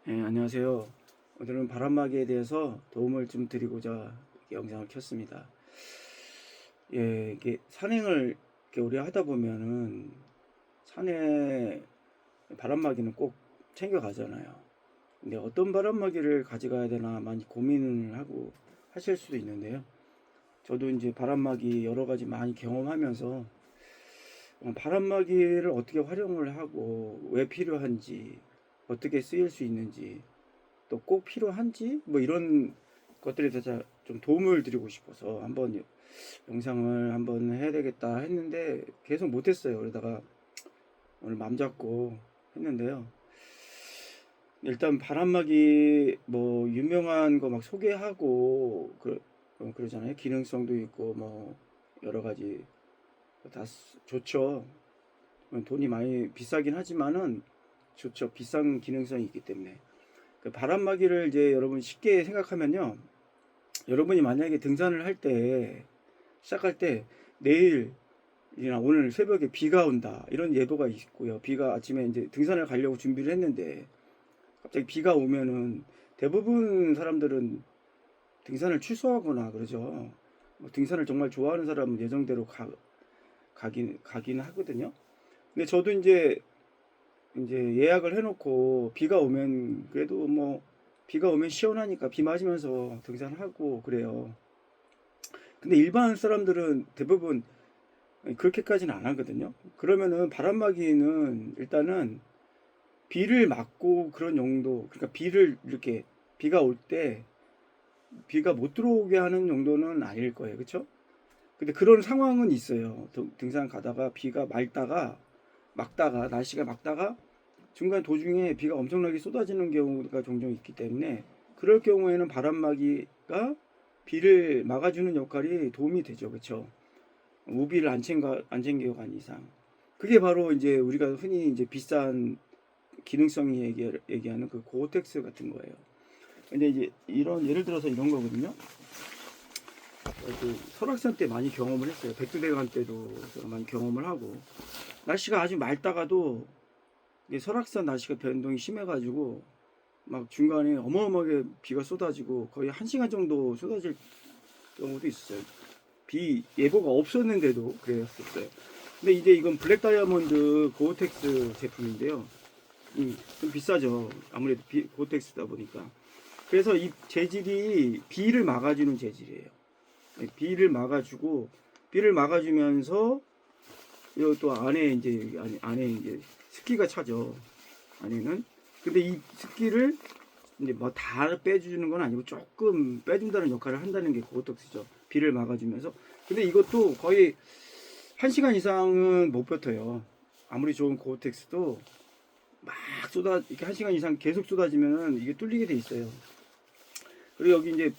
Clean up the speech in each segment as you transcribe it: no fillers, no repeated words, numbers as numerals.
네, 안녕하세요. 오늘은 바람막이에 대해서 도움을 좀 드리고자 이렇게 영상을 켰습니다. 이게 산행을 이렇게 오래 하다 보면은 산에 바람막이는 꼭 챙겨 가잖아요. 근데 어떤 바람막이를 가져가야 되나 많이 고민을 하고 하실 수도 있는데요. 저도 이제 바람막이 여러 가지 많이 경험하면서 바람막이를 어떻게 활용을 하고 왜 필요한지, 어떻게 쓰일 수 있는지, 또 꼭 필요한지 뭐 이런 것들에 대해서 좀 도움을 드리고 싶어서 한번 영상을 한번 해야 되겠다 했는데 계속 못했어요. 그러다가 오늘 맘 잡고 했는데요. 일단 바람막이 뭐 유명한 거 막 소개하고 그러잖아요. 기능성도 있고 뭐 여러 가지 다 좋죠. 돈이 많이 비싸긴 하지만은 좋죠. 비싼 기능성이 있기 때문에. 그 바람막이를 이제 여러분 쉽게 생각하면요. 여러분이 만약에 등산을 할 때, 시작할 때, 내일이나 오늘 새벽에 비가 온다. 이런 예보가 있고요. 비가 아침에 이제 등산을 가려고 준비를 했는데, 갑자기 비가 오면은 대부분 사람들은 등산을 취소하거나 그러죠. 뭐 등산을 정말 좋아하는 사람은 예정대로 가긴 하거든요. 근데 저도 이제 예약을 해놓고 비가 오면 그래도 뭐 비가 오면 시원하니까 비 맞으면서 등산하고 그래요. 근데 일반 사람들은 대부분 그렇게까지는 안 하거든요. 그러면은 바람막이는 일단은 비를 막고 그런 용도, 그러니까 비를 이렇게 비가 올 때 비가 못 들어오게 하는 용도는 아닐 거예요. 그렇죠? 근데 그런 상황은 있어요. 등산 가다가 비가 막다가 날씨가 막다가 중간 도중에 비가 엄청나게 쏟아지는 경우가 종종 있기 때문에 그럴 경우에는 바람막이가 비를 막아주는 역할이 도움이 되죠. 그렇죠? 우비를 안 챙겨 간 이상. 그게 바로 이제 우리가 흔히 이제 비싼 기능성이 얘기하는 그 고어텍스 같은 거예요. 근데 이제 이런 예를 들어서 이런 거거든요. 그 설악산 때 많이 경험을 했어요. 백두대간 때도 많이 경험을 하고 날씨가 아주 맑다가도 설악산 날씨가 변동이 심해가지고 막 중간에 어마어마하게 비가 쏟아지고 거의 1시간 정도 쏟아질 경우도 있었어요. 비 예보가 없었는데도 그랬었어요. 근데 이제 이건 블랙 다이아몬드 고어텍스 제품인데요. 좀 비싸죠. 아무래도 고어텍스다 보니까. 그래서 이 재질이 비를 막아주는 재질이에요. 비를 막아주면서 또 안에 이제 습기가 차죠. 안에는. 근데 이 습기를 이제 뭐 다 빼주는 건 아니고 조금 빼준다는 역할을 한다는 게 고어텍스죠. 비를 막아주면서. 근데 이것도 거의 1시간 이상은 못 버텨요. 아무리 좋은 고어텍스도 막 이렇게 1시간 이상 계속 쏟아지면 이게 뚫리게 돼 있어요. 그리고 여기 이제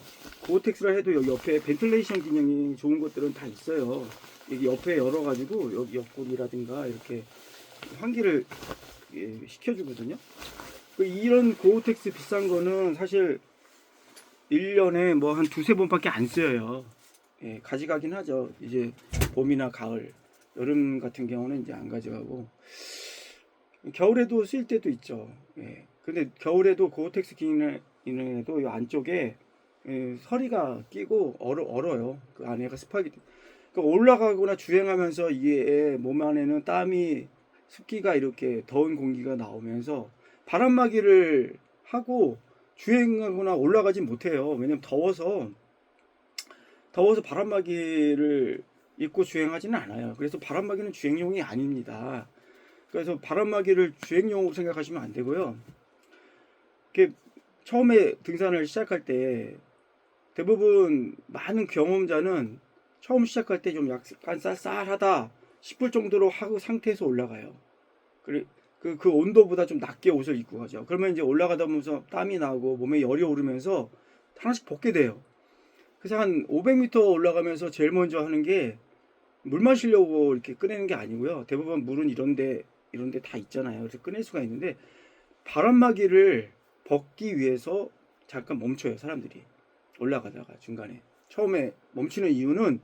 고어텍스라 해도 여기 옆에 벤틀레이션 기능이 좋은 것들은 다 있어요. 여기 옆에 열어가지고 여기 옆구리라든가 이렇게 환기를 시켜주거든요. 이런 고어텍스 비싼 거는 사실 1년에 뭐 한 두세 번밖에 안 쓰여요. 가져가긴 하죠. 이제 봄이나 가을, 여름 같은 경우는 이제 안 가져가고 겨울에도 쓸 때도 있죠. 근데 겨울에도 고어텍스 기능에도 이 안쪽에 서리가 끼고 얼어요. 그 안에가 습하기 때문에. 그러니까 올라가거나 주행하면서 이게 몸 안에는 땀이 습기가 이렇게 더운 공기가 나오면서 바람막이를 하고 주행하거나 올라가진 못해요. 왜냐면 더워서 바람막이를 입고 주행하지는 않아요. 그래서 바람막이는 주행용이 아닙니다. 그래서 바람막이를 주행용으로 생각하시면 안 되고요. 이렇게 처음에 등산을 시작할 때 대부분 많은 경험자는 처음 시작할 때 좀 약간 쌀쌀하다 싶을 정도로 하고 상태에서 올라가요. 그 온도보다 좀 낮게 옷을 입고 가죠. 그러면 이제 올라가다 보면서 땀이 나고 몸에 열이 오르면서 하나씩 벗게 돼요. 그래서 한 500m 올라가면서 제일 먼저 하는 게 물 마시려고 이렇게 꺼내는 게 아니고요. 대부분 물은 이런데 다 있잖아요. 그래서 꺼낼 수가 있는데 바람막이를 벗기 위해서 잠깐 멈춰요. 사람들이 올라가다가 중간에 처음에 멈추는 이유는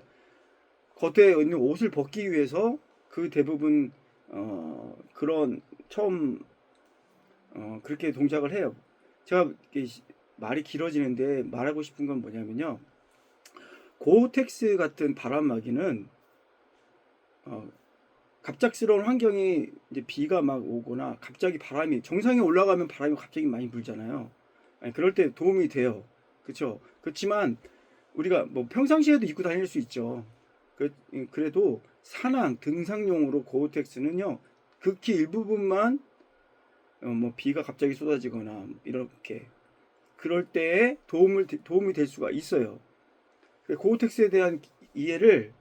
겉에 있는 옷을 벗기 위해서 그 대부분 그런 처음 그렇게 동작을 해요. 제가 말이 길어지는데 말하고 싶은 건 뭐냐면요. 고어텍스 같은 바람막이는 갑작스러운 환경이 이제 비가 막 오거나 갑자기 바람이 정상에 올라가면 바람이 갑자기 많이 불잖아요. 아니, 그럴 때 도움이 돼요. 그렇죠? 그렇지만 우리가 뭐 평상시에도 입고 다닐 수 있죠. 그래도 산악 등산용으로 고어텍스는요 극히 일부분만 뭐 비가 갑자기 쏟아지거나 이렇게 그럴 때에 도움이 될 수가 있어요. 고어텍스에 대한 이해를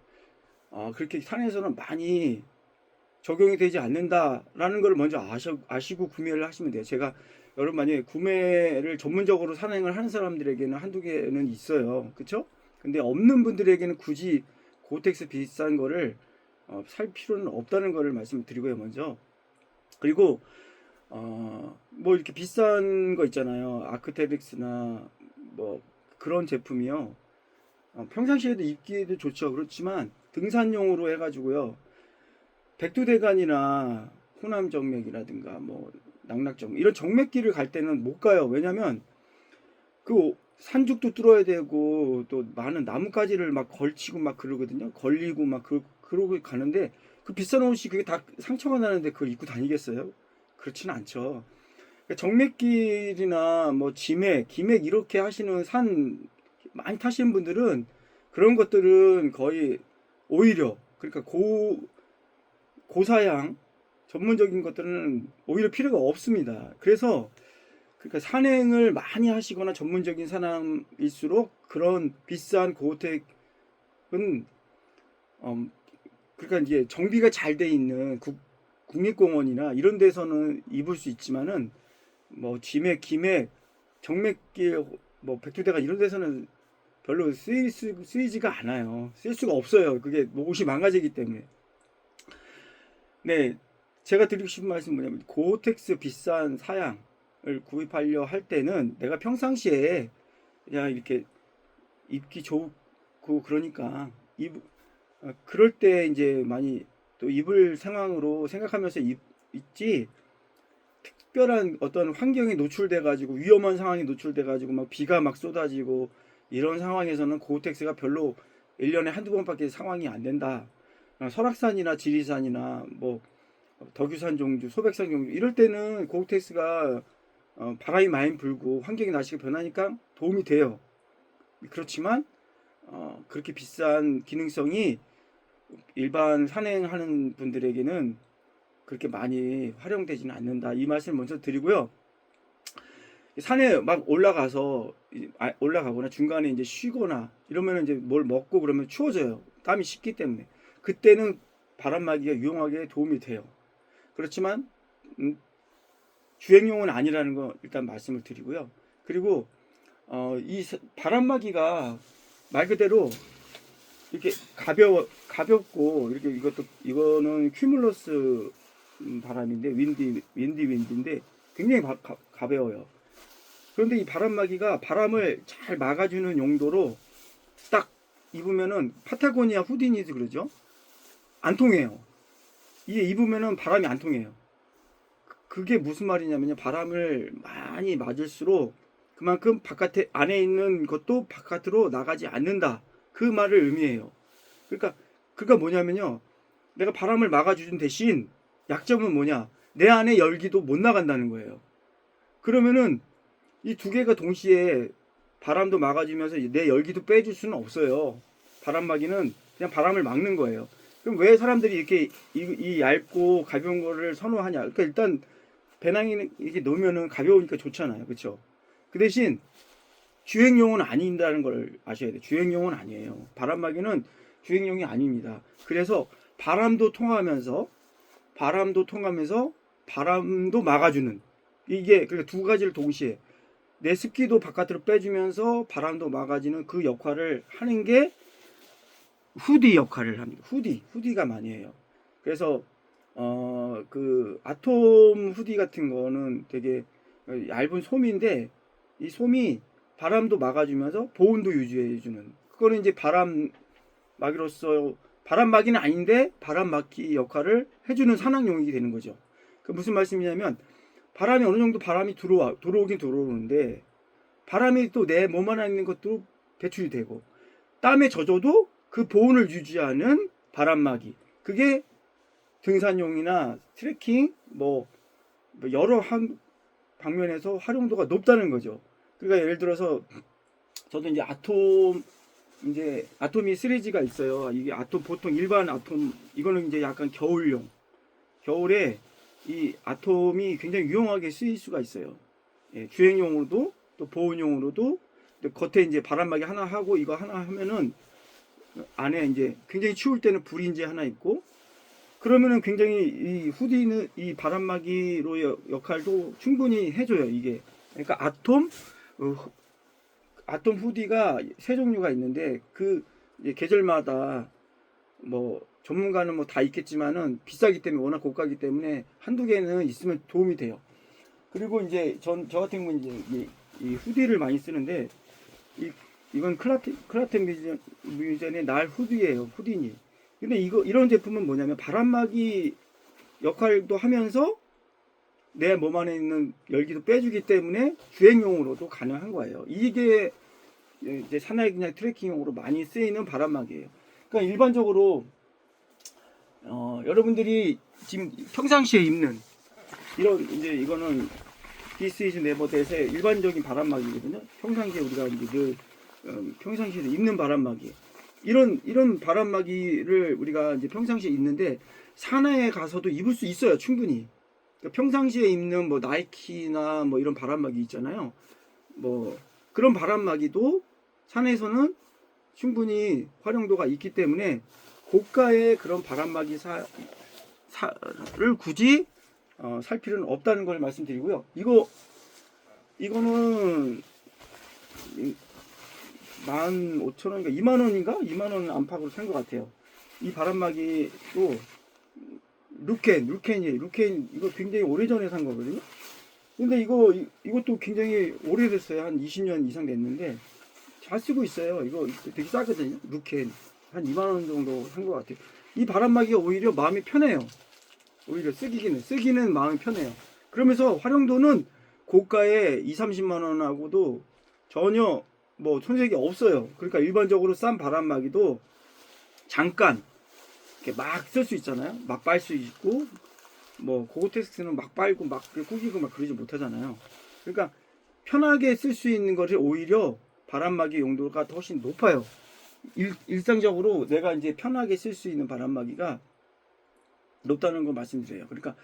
그렇게 산에서는 많이 적용이 되지 않는다라는 걸 먼저 아시고 구매를 하시면 돼요. 제가 여러분 만약에 구매를 전문적으로 산행을 하는 사람들에게는 한두 개는 있어요. 그쵸? 근데 없는 분들에게는 굳이 고텍스 비싼 거를 살 필요는 없다는 거를 말씀드리고요. 먼저. 그리고 뭐 이렇게 비싼 거 있잖아요. 아크테릭스나 뭐 그런 제품이요. 평상시에도 입기에도 좋죠. 그렇지만 등산용으로 해가지고요. 백두대간이나 호남정맥이라든가 뭐 낙락정맥 이런 정맥길을 갈 때는 못 가요. 왜냐면 그 산죽도 뚫어야 되고 또 많은 나뭇가지를 막 걸치고 막 그러거든요. 걸리고 막 그러고 가는데 그 비싼 옷이 그게 다 상처가 나는데 그걸 입고 다니겠어요? 그렇지는 않죠. 그러니까 정맥길이나 뭐 지맥, 기맥 이렇게 하시는 산 많이 타시는 분들은 그런 것들은 거의 오히려 그러니까 고사양 전문적인 것들은 오히려 필요가 없습니다. 그래서 그러니까 산행을 많이 하시거나 전문적인 사람일수록 그런 비싼 고어텍은 그러니까 이제 정비가 잘 돼 있는 국립공원이나 이런 데서는 입을 수 있지만은 뭐 지맥, 기맥, 정맥길, 뭐 백두대가 이런 데서는 별로 쓰이지가 않아요. 쓸 수가 없어요. 그게 옷이 망가지기 때문에. 네, 제가 드리고 싶은 말씀은 뭐냐면 고텍스 비싼 사양을 구입하려 할 때는 내가 평상시에 그냥 이렇게 입기 좋고 그러니까 그럴 때 이제 많이 또 입을 상황으로 생각하면서 입지 특별한 어떤 환경에 노출돼 가지고 위험한 상황에 노출돼 가지고 막 비가 막 쏟아지고 이런 상황에서는 고텍스가 별로 1년에 한두 번밖에 상황이 안 된다. 설악산이나 지리산이나 뭐 덕유산 종주, 소백산 종주 이럴 때는 고텍스가 바람이 많이 불고 환경이 날씨가 변하니까 도움이 돼요. 그렇지만 그렇게 비싼 기능성이 일반 산행하는 분들에게는 그렇게 많이 활용되지는 않는다. 이 말씀을 먼저 드리고요. 산에 막 올라가거나 중간에 이제 쉬거나 이러면 이제 뭘 먹고 그러면 추워져요. 땀이 식기 때문에. 그때는 바람막이가 유용하게 도움이 돼요. 그렇지만 주행용은 아니라는 거 일단 말씀을 드리고요. 그리고 이 바람막이가 말 그대로 이렇게 가볍고 이렇게 이거는 큐뮬러스 바람인데 윈디인데 굉장히 가벼워요. 그런데 이 바람막이가 바람을 잘 막아주는 용도로 딱 입으면은 파타고니아 후디니즈 그러죠? 안 통해요. 이게 입으면은 바람이 안 통해요. 그게 무슨 말이냐면요. 바람을 많이 맞을수록 그만큼 안에 있는 것도 바깥으로 나가지 않는다. 그 말을 의미해요. 그러니까 뭐냐면요. 내가 바람을 막아주는 대신 약점은 뭐냐? 내 안에 열기도 못 나간다는 거예요. 그러면은 이 두 개가 동시에 바람도 막아주면서 내 열기도 빼줄 수는 없어요. 바람막이는 그냥 바람을 막는 거예요. 그럼 왜 사람들이 이렇게 이 얇고 가벼운 거를 선호하냐? 그러니까 일단 배낭에 이렇게 넣으면은 가벼우니까 좋잖아요. 그렇죠? 그 대신 주행용은 아닌다는 걸 아셔야 돼요. 주행용은 아니에요. 바람막이는 주행용이 아닙니다. 그래서 바람도 통하면서 바람도 막아주는 이게 그러니까 두 가지를 동시에 내 습기도 바깥으로 빼주면서 바람도 막아주는 그 역할을 하는 게 후디 역할을 합니다. 후디가 많이 해요. 그래서 그 아톰 후디 같은 거는 되게 얇은 솜인데 이 솜이 바람도 막아주면서 보온도 유지해주는 그거는 이제 바람막이로서 바람막이는 아닌데 바람막이 역할을 해주는 산악용이 되는 거죠. 그 무슨 말씀이냐면 바람이 어느 정도 바람이 들어오긴 들어오는데 바람이 또 내 몸 안에 있는 것도 배출이 되고 땀에 젖어도 그 보온을 유지하는 바람막이 그게 등산용이나 트레킹 뭐 여러 방면에서 활용도가 높다는 거죠. 그러니까 예를 들어서 저도 이제 아톰이 3G가 있어요. 이게 아톰 보통 일반 아톰 이거는 이제 약간 겨울용 겨울에 이 아톰이 굉장히 유용하게 쓰일 수가 있어요. 예, 주행용으로도 또 보온용으로도 겉에 이제 바람막이 하나 하고 이거 하나 하면은 안에 이제 굉장히 추울 때는 불이 이제 하나 있고 그러면은 굉장히 이 후디는 이 바람막이로의 역할도 충분히 해줘요. 이게 그러니까 아톰 후디가 세 종류가 있는데 그 이제 계절마다 뭐 전문가는 뭐 다 있겠지만은 비싸기 때문에 워낙 고가기 때문에 한두 개는 있으면 도움이 돼요. 그리고 이제 저 같은 경우는 이제 이 후디를 많이 쓰는데 이건 클라텐 뮤젠의 날 후디예요. 후디니. 근데 이런 제품은 뭐냐면 바람막이 역할도 하면서 내 몸 안에 있는 열기도 빼주기 때문에 주행용으로도 가능한 거예요. 이게 이제 산악이나 트레킹용으로 많이 쓰이는 바람막이에요. 그러니까 일반적으로 여러분들이 지금 평상시에 입는 이런 이제 이거는 This is never that의 일반적인 바람막이거든요. 평상시에 우리가 이제 늘 평상시에 입는 바람막이 이런 바람막이를 우리가 이제 평상시에 입는데 산에 가서도 입을 수 있어요. 충분히. 그러니까 평상시에 입는 뭐 나이키나 뭐 이런 바람막이 있잖아요. 뭐 그런 바람막이도 산에서는 충분히 활용도가 있기 때문에 고가의 그런 바람막이 를 굳이 살 필요는 없다는 걸 말씀드리고요. 이거는 15,000원인가 2만원인가 2만원 안팎으로 산 것 같아요. 이 바람막이도 루켄 이거 굉장히 오래전에 산 거거든요. 근데 이것도 굉장히 오래됐어요. 한 20년 이상 됐는데 잘 쓰고 있어요. 이거 되게 싸거든요. 루켄 한 2만원 정도 산 것 같아요. 이 바람막이가 오히려 마음이 편해요. 오히려 쓰기는 마음이 편해요. 그러면서 활용도는 고가의 20-30만원하고도 전혀 뭐 손색이 없어요. 그러니까 일반적으로 싼 바람막이도 잠깐 이렇게 막 쓸 수 있잖아요. 막 빨 수 있고 뭐 고고텍스는 막 빨고 막 꾸기고 막 그러지 못하잖아요. 그러니까 편하게 쓸 수 있는 것이 오히려 바람막이 용도가 훨씬 높아요. 일상적으로 내가 이제 편하게 쓸 수 있는 바람막이가 높다는 걸 말씀드려요. 그러니까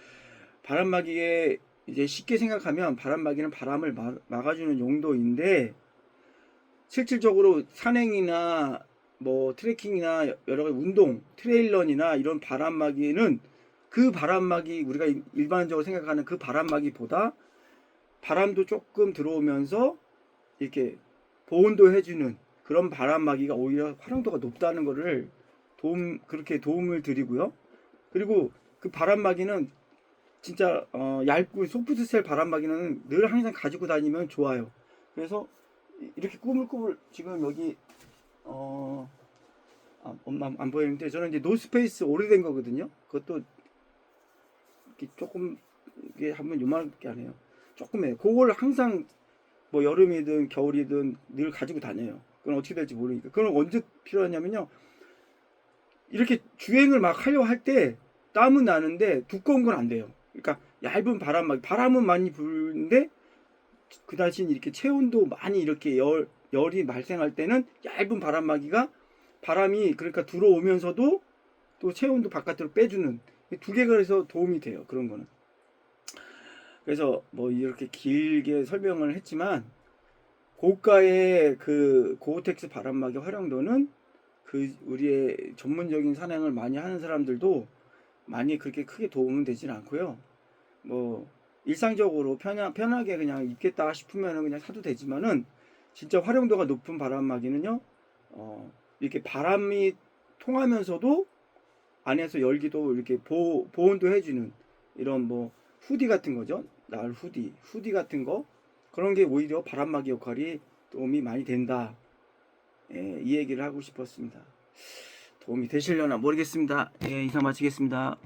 바람막이에 이제 쉽게 생각하면 바람막이는 바람을 막아주는 용도인데 실질적으로 산행이나 뭐 트레킹이나 여러 가지 운동, 트레일런이나 이런 바람막이는 그 바람막이 우리가 일반적으로 생각하는 그 바람막이보다 바람도 조금 들어오면서 이렇게 보온도 해주는 그런 바람막이가 오히려 활용도가 높다는 것을 그렇게 도움을 드리고요. 그리고 그 바람막이는 진짜 얇고 소프트셀 바람막이는 늘 항상 가지고 다니면 좋아요. 그래서 이렇게 꾸물꾸물 지금 여기 안 보이는데 저는 이제 노스페이스 오래된 거거든요. 그것도 이렇게 조금 이게 한번 요만하게 안 해요. 조금해요. 그걸 항상 뭐 여름이든 겨울이든 늘 가지고 다녀요. 그건 어떻게 될지 모르니까. 그건 언제 필요하냐면요. 이렇게 주행을 막 하려고 할 때 땀은 나는데 두꺼운 건 안 돼요. 그러니까 얇은 바람은 많이 부는데 그 대신 이렇게 체온도 많이 이렇게 열이 발생할 때는 얇은 바람막이가 바람이 그러니까 들어오면서도 또 체온도 바깥으로 빼주는 두 개가 그래서 도움이 돼요. 그런 거는. 그래서 뭐 이렇게 길게 설명을 했지만 고가의 그 고어텍스 바람막이 활용도는 그 우리의 전문적인 산행을 많이 하는 사람들도 많이 그렇게 크게 도움은 되진 않고요. 뭐 일상적으로 편하게 그냥 입겠다 싶으면 그냥 사도 되지만은 진짜 활용도가 높은 바람막이는요. 이렇게 바람이 통하면서도 안에서 열기도 이렇게 보온도 해주는 이런 뭐 후디 같은 거죠. 날 후디 같은 거 그런 게 오히려 바람막이 역할이 도움이 많이 된다. 예, 이 얘기를 하고 싶었습니다. 도움이 되시려나 모르겠습니다. 예, 이상 마치겠습니다.